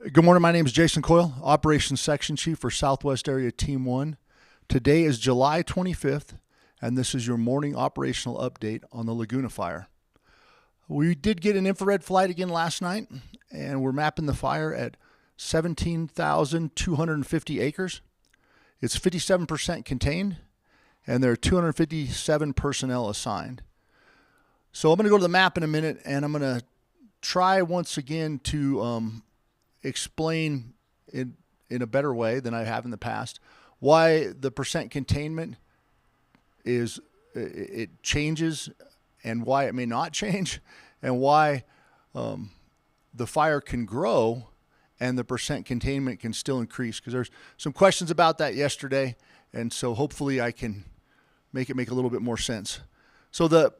Good morning. My name is Jayson Coil, Operations Section Chief for Southwest Area Team 1. Today is July 25th, and this is your morning operational update on the Laguna fire. We did get an infrared flight again last night, and we're mapping the fire at 17,250 acres. It's 57% contained, and there are 257 personnel assigned. So I'm going to go to the map in a minute, and I'm going to try once again to explain in a better way than I have in the past why the percent containment it changes and why it may not change, and why the fire can grow and the percent containment can still increase, because there's some questions about that yesterday, and so hopefully I can make it make a little bit more sense. So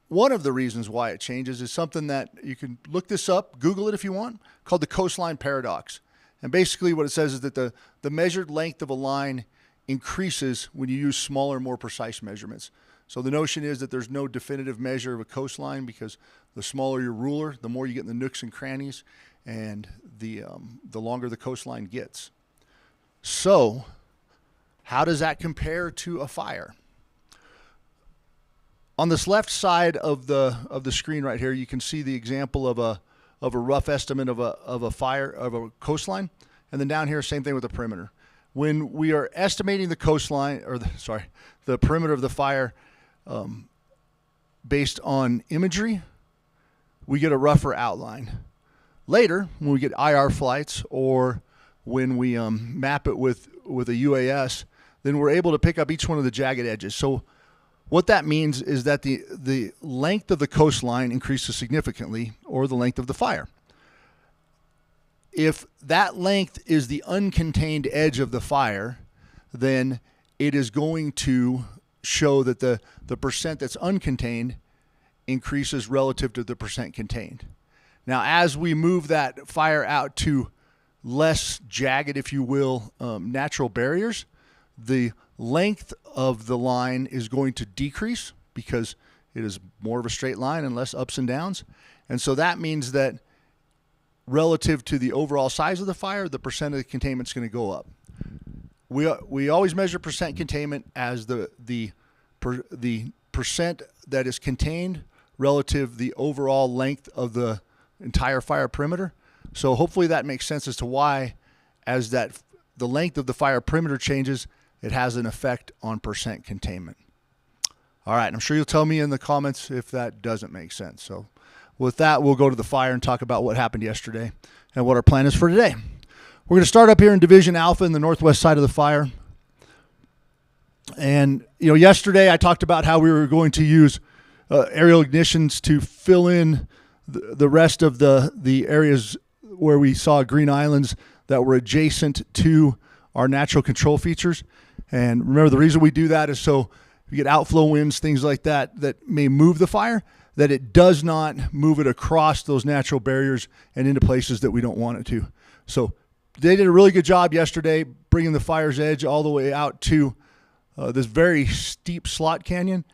one of the reasons why it changes is something that you can look this up, Google it if you want, called the coastline paradox. And basically what it says is that the measured length of a line increases when you use smaller, more precise measurements. So the notion is that there's no definitive measure of a coastline, because the smaller your ruler, the more you get in the nooks and crannies, and the longer the coastline gets. So how does that compare to a fire? On this left side of the screen right here, you can see the example of a rough estimate of a fire, of a coastline, and then down here, same thing with the perimeter. When we are estimating the coastline, or the perimeter of the fire, based on imagery, we get a rougher outline. Later, when we get IR flights, or when we map it with a UAS, then we're able to pick up each one of the jagged edges. So what that means is that the length of the coastline increases significantly, or the length of the fire. If that length is the uncontained edge of the fire, then it is going to show that the percent that's uncontained increases relative to the percent contained. Now, as we move that fire out to less jagged, if you will, natural barriers, the length of the line is going to decrease, because it is more of a straight line and less ups and downs. And so that means that relative to the overall size of the fire, the percent of the containment is going to go up. We always measure percent containment as the percent that is contained relative to the overall length of the entire fire perimeter. So hopefully that makes sense as to why, as the length of the fire perimeter changes, it has an effect on percent containment. All right, I'm sure you'll tell me in the comments if that doesn't make sense. So with that, we'll go to the fire and talk about what happened yesterday and what our plan is for today. We're going to start up here in Division Alpha in the northwest side of the fire. And yesterday I talked about how we were going to use aerial ignitions to fill in the rest of the areas where we saw green islands that were adjacent to our natural control features. And remember, the reason we do that is so if you get outflow winds, things like that, that may move the fire, that it does not move it across those natural barriers and into places that we don't want it to. So they did a really good job yesterday bringing the fire's edge all the way out to this very steep slot canyon,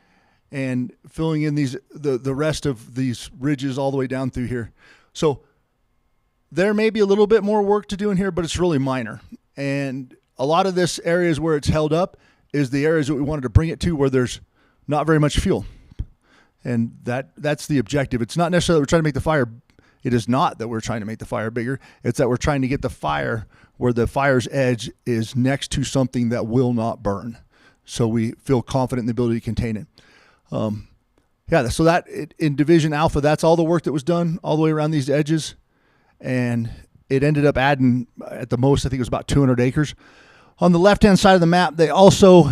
and filling in the rest of these ridges all the way down through here. So there may be a little bit more work to do in here, but it's really minor. And a lot of this areas where it's held up is the areas that we wanted to bring it to, where there's not very much fuel. And that's the objective. It's not necessarily that we're trying to make the fire. It is not that we're trying to make the fire bigger. It's that we're trying to get the fire where the fire's edge is next to something that will not burn, so we feel confident in the ability to contain it. So that in Division Alpha, that's all the work that was done all the way around these edges, and it ended up adding, at the most, I think it was about 200 acres. On the left-hand side of the map, they also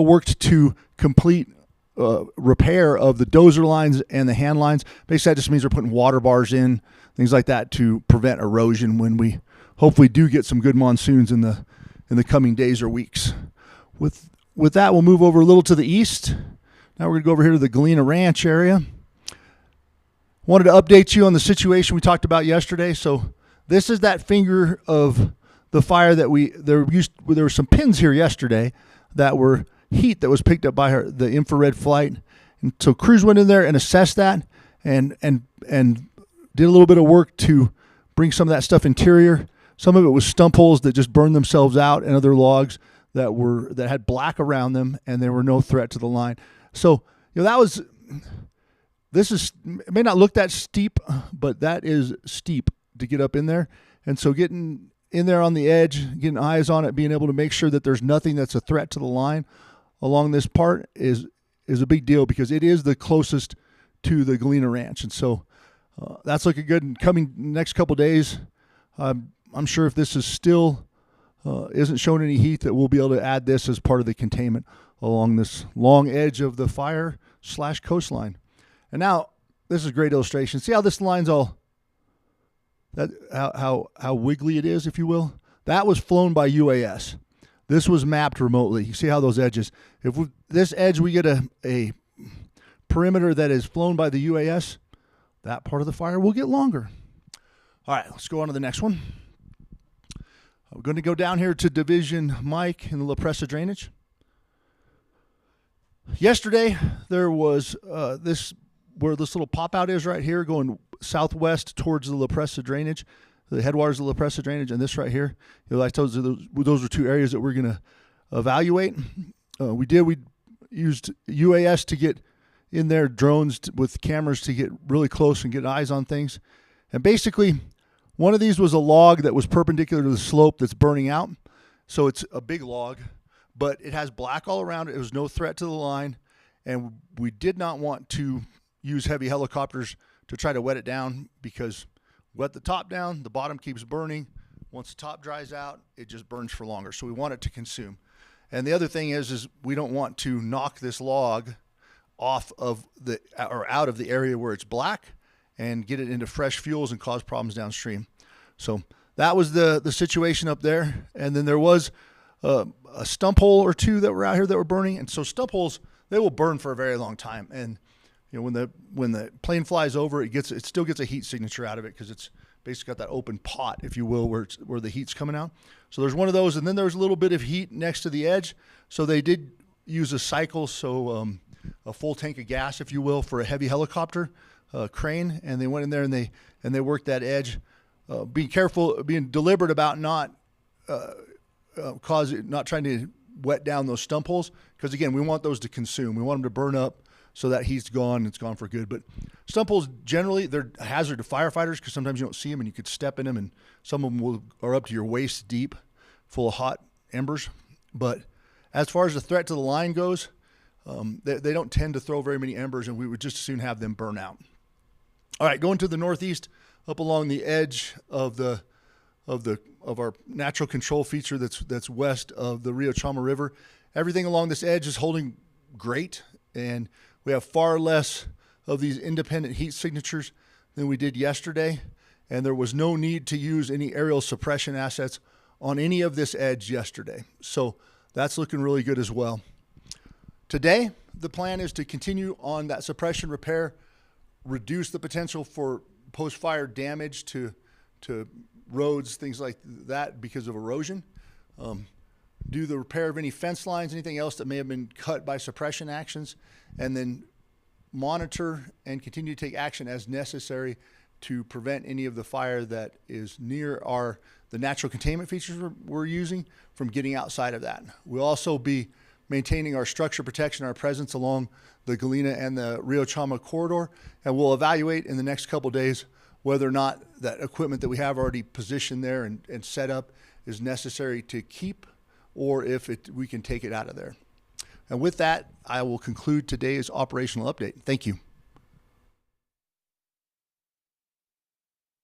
worked to complete repair of the dozer lines and the hand lines. Basically, that just means we're putting water bars in, things like that, to prevent erosion when we hopefully do get some good monsoons in the coming days or weeks. With that, we'll move over a little to the east. Now we're going to go over here to the Galena Ranch area. Wanted to update you on the situation we talked about yesterday. So this is that finger of the fire that there were some pins here yesterday that were heat that was picked up by the infrared flight. And so crews went in there and assessed that, and did a little bit of work to bring some of that stuff interior. Some of it was stump holes that just burned themselves out, and other logs that had black around them, and there were no threat to the line. So, it may not look that steep, but that is steep to get up in there. And so getting in there on the edge, getting eyes on it, being able to make sure that there's nothing that's a threat to the line along this part is a big deal, because it is the closest to the Galena Ranch. And so that's looking good. And coming next couple days, I'm sure if this is still isn't showing any heat, that we'll be able to add this as part of the containment along this long edge of the fire/coastline. And now this is a great illustration. See how this line's all how wiggly it is, if you will? That was flown by UAS. This was mapped remotely. You see how those edges, this edge, we get a perimeter that is flown by the UAS, that part of the fire will get longer. All right, let's go on to the next one. We're going to go down here to Division Mike in the La Presa drainage. Yesterday, there was this, where this little pop out is right here, going southwest towards the La Presa drainage, the headwaters of the La Presa drainage, and this right here. Like I told you, those are two areas that we're going to evaluate. We used UAS to get in there, drones with cameras to get really close and get eyes on things. And basically, one of these was a log that was perpendicular to the slope that's burning out. So it's a big log, but it has black all around it. It was no threat to the line, and we did not want to use heavy helicopters to try to wet it down, because wet the top down, the bottom keeps burning. Once the top dries out, it just burns for longer. So we want it to consume. And the other thing is we don't want to knock this log off of out of the area where it's black and get it into fresh fuels and cause problems downstream. So that was the situation up there. And then there was a stump hole or two that were out here that were burning. And so stump holes, they will burn for a very long time. And when the plane flies over, it still gets a heat signature out of it, because it's basically got that open pot, if you will, where the heat's coming out. So there's one of those, and then there's a little bit of heat next to the edge. So they did use a cycle, so a full tank of gas, if you will, for a heavy helicopter crane, and they went in there and they worked that edge. Being careful, being deliberate about not trying to wet down those stump holes, because again, we want those to consume. We want them to burn up, so that heat's gone, it's gone for good. But stump holes, generally, they're a hazard to firefighters, because sometimes you don't see them and you could step in them, and some of them are up to your waist deep, full of hot embers. But as far as the threat to the line goes, they don't tend to throw very many embers, and we would just as soon have them burn out. All right, going to the northeast, up along the edge of our natural control feature that's west of the Rio Chama River. Everything along this edge is holding great, and we have far less of these independent heat signatures than we did yesterday, and there was no need to use any aerial suppression assets on any of this edge yesterday. So that's looking really good as well. Today, the plan is to continue on that suppression repair, reduce the potential for post-fire damage to roads, things like that because of erosion, do the repair of any fence lines, anything else that may have been cut by suppression actions, and then monitor and continue to take action as necessary to prevent any of the fire that is near the natural containment features we're using from getting outside of that. We'll also be maintaining our structure protection, our presence along the Galena and the Rio Chama corridor, and we'll evaluate in the next couple of days whether or not that equipment that we have already positioned there and set up is necessary to keep, or if we can take it out of there. And with that, I will conclude today's operational update. Thank you.